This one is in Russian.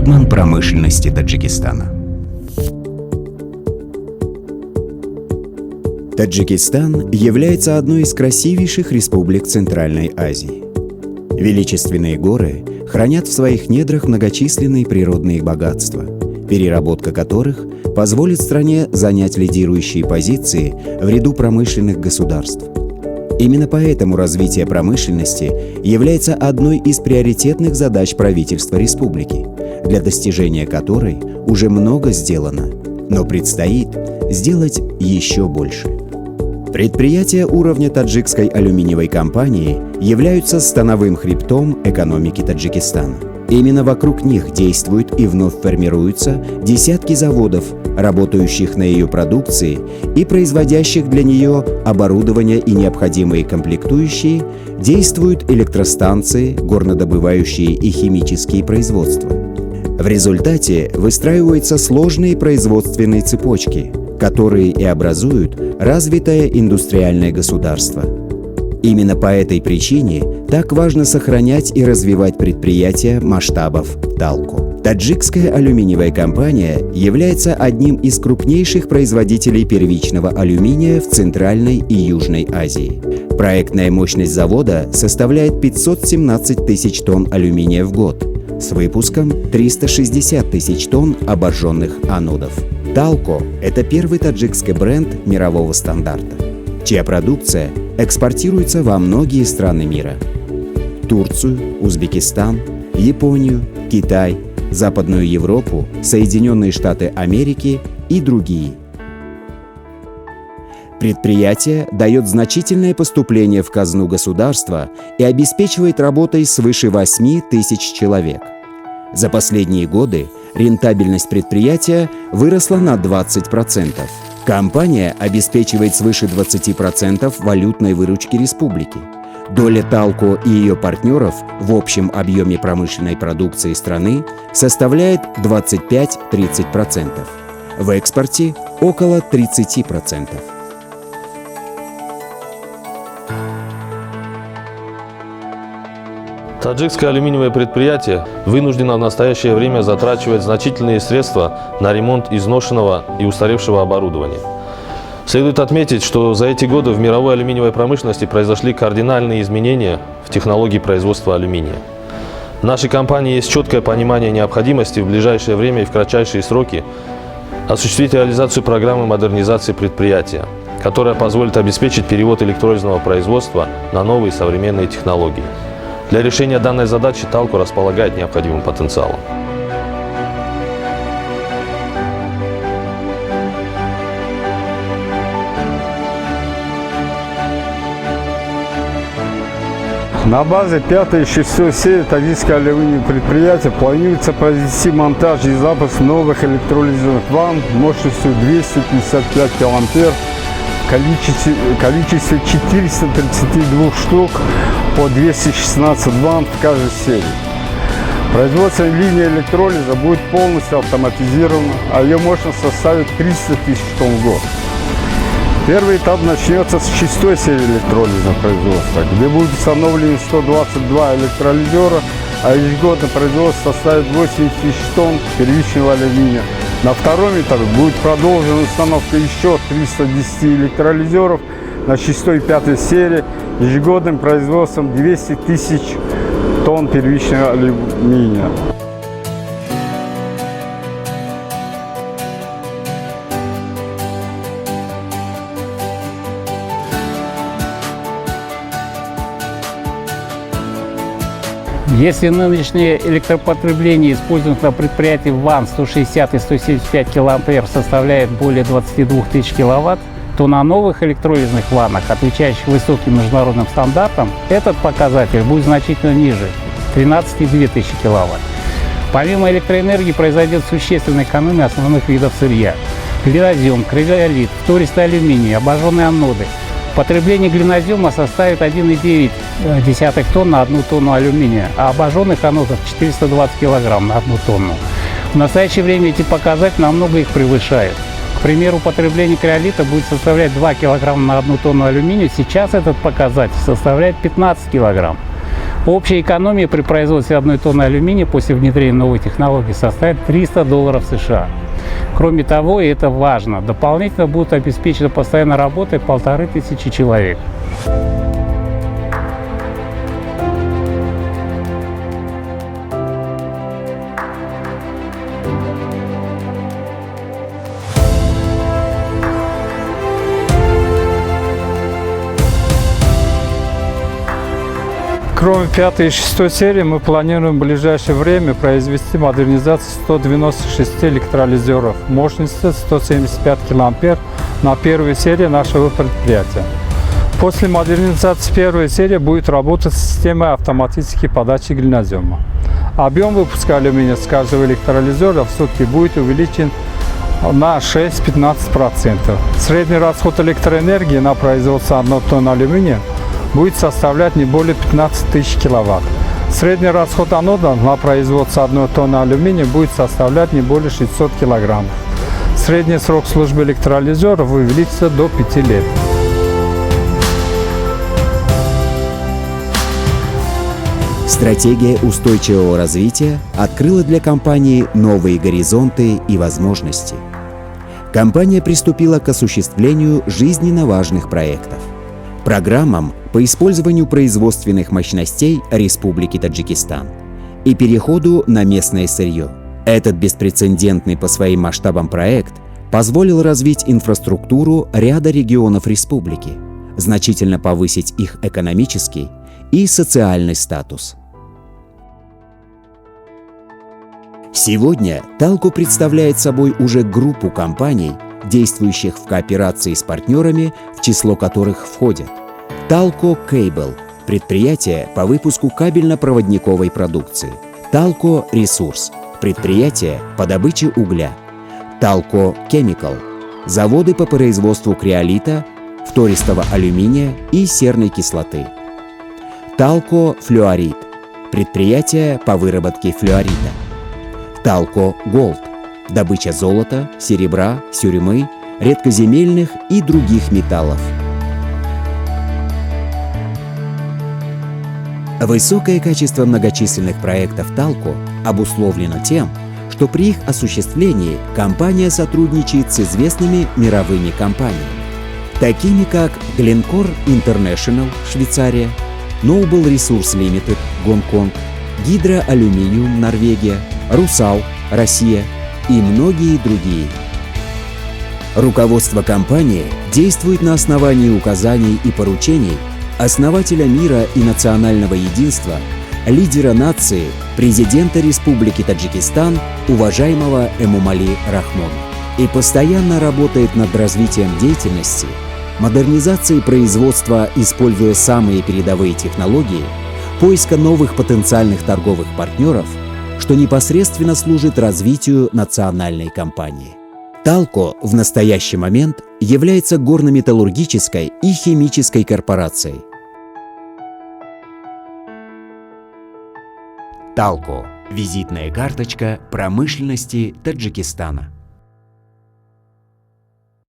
флагман промышленности Таджикистана. Таджикистан является одной из красивейших республик Центральной Азии. Величественные горы хранят в своих недрах многочисленные природные богатства, переработка которых позволит стране занять лидирующие позиции в ряду промышленных государств. Именно поэтому развитие промышленности является одной из приоритетных задач правительства республики, для достижения которой уже много сделано, но предстоит сделать еще больше. Предприятия уровня таджикской алюминиевой компании являются становым хребтом экономики Таджикистана. Именно вокруг них действуют и вновь формируются десятки заводов, работающих на ее продукции и производящих для нее оборудование и необходимые комплектующие, действуют электростанции, горнодобывающие и химические производства. В результате выстраиваются сложные производственные цепочки, которые и образуют развитое индустриальное государство. Именно по этой причине так важно сохранять и развивать предприятия масштабов Талко. Таджикская алюминиевая компания является одним из крупнейших производителей первичного алюминия в Центральной и Южной Азии. Проектная мощность завода составляет 517 тысяч тонн алюминия в год, с выпуском 360 тысяч тонн обожженных анодов. Талко – это первый таджикский бренд мирового стандарта, чья продукция экспортируется во многие страны мира – Турцию, Узбекистан, Японию, Китай, Западную Европу, Соединенные Штаты Америки и другие. Предприятие дает значительное поступление в казну государства и обеспечивает работой свыше 8 тысяч человек. За последние годы рентабельность предприятия выросла на 20%. Компания обеспечивает свыше 20% валютной выручки республики. Доля Талко и ее партнеров в общем объеме промышленной продукции страны составляет 25-30%. В экспорте – около 30%. Таджикское алюминиевое предприятие вынуждено в настоящее время затрачивать значительные средства на ремонт изношенного и устаревшего оборудования. Следует отметить, что за эти годы в мировой алюминиевой промышленности произошли кардинальные изменения в технологии производства алюминия. В нашей компании есть четкое понимание необходимости в ближайшее время и в кратчайшие сроки осуществить реализацию программы модернизации предприятия, которая позволит обеспечить перевод электролизного производства на новые современные технологии. Для решения данной задачи Талко располагает необходимым потенциалом. На базе 5 и 6 серии таджикского алюминиевого предприятия планируется произвести монтаж и запуск новых электролизных ванн мощностью 255 килоампер в количестве 432 штук по 216 ванн в каждой серии. Производственная линия электролиза будет полностью автоматизирована, а ее мощность составит 300 тысяч тонн в год. Первый этап начнется с 6 серии электролизного производства, где будет установлено 122 электролизера, а ежегодно производство составит 80 тысяч тонн первичного алюминия. На втором этапе будет продолжена установка еще 310 электролизеров на 6 и 5 серии, ежегодным производством 200 тысяч тонн первичного алюминия. Если нынешнее электропотребление, используемых на предприятии ВАН 160 и 175 килоампер, составляет более 22 тысяч киловатт, то на новых электролизных ваннах, отвечающих высоким международным стандартам, этот показатель будет значительно ниже – 13,2 тысячи киловатт. Помимо электроэнергии произойдет существенная экономия основных видов сырья – глинозем, криолит, втористый алюминий, обожженные аноды. Потребление глинозема составит 1,9 тонн на 1 тонну алюминия, а обожженных анодов 420 кг на 1 тонну. В настоящее время эти показатели намного их превышают. К примеру, потребление криолита будет составлять 2 кг на 1 тонну алюминия, сейчас этот показатель составляет 15 кг. Общая экономия при производстве 1 тонны алюминия после внедрения новой технологии составит $300 США. Кроме того, и это важно, дополнительно будут обеспечены постоянной работой 1500 человек. Кроме 5 и 6 серии, мы планируем в ближайшее время произвести модернизацию 196 электролизеров мощностью 175 кА на первой серии нашего предприятия. После модернизации первой серии будет работать система автоматической подачи глинозема. Объем выпуска алюминия с каждого электролизера в сутки будет увеличен на 6-15%. Средний расход электроэнергии на производство 1 тонны алюминия будет составлять не более 15 тысяч киловатт. Средний расход анода на производство 1 тонны алюминия будет составлять не более 600 килограммов. Средний срок службы электролизеров увеличится до 5 лет. Стратегия устойчивого развития открыла для компании новые горизонты и возможности. Компания приступила к осуществлению жизненно важных проектов. Программам по использованию производственных мощностей Республики Таджикистан и переходу на местное сырье. Этот беспрецедентный по своим масштабам проект позволил развить инфраструктуру ряда регионов республики, значительно повысить их экономический и социальный статус. Сегодня Талко представляет собой уже группу компаний, действующих в кооперации с партнерами, в число которых входят Талко Кейбл – предприятие по выпуску кабельно-проводниковой продукции, Талко Ресурс – предприятие по добыче угля, Талко Chemical – заводы по производству криолита, втористого алюминия и серной кислоты, Талко Флюорит – предприятие по выработке флюорита, Талко Голд – добыча золота, серебра, сюрьмы, редкоземельных и других металлов. Высокое качество многочисленных проектов Талко обусловлено тем, что при их осуществлении компания сотрудничает с известными мировыми компаниями, такими как Glencore International, Швейцария, Noble Resource Limited, Гонконг, Hydro Aluminium, Норвегия, Rusal, Россия и многие другие. Руководство компании действует на основании указаний и поручений основателя мира и национального единства, лидера нации, президента Республики Таджикистан, уважаемого Эмомали Рахмона, и постоянно работает над развитием деятельности, модернизацией производства, используя самые передовые технологии, поиска новых потенциальных торговых партнеров, что непосредственно служит развитию национальной компании. Талко в настоящий момент является горно-металлургической и химической корпорацией. Талко – визитная карточка промышленности Таджикистана.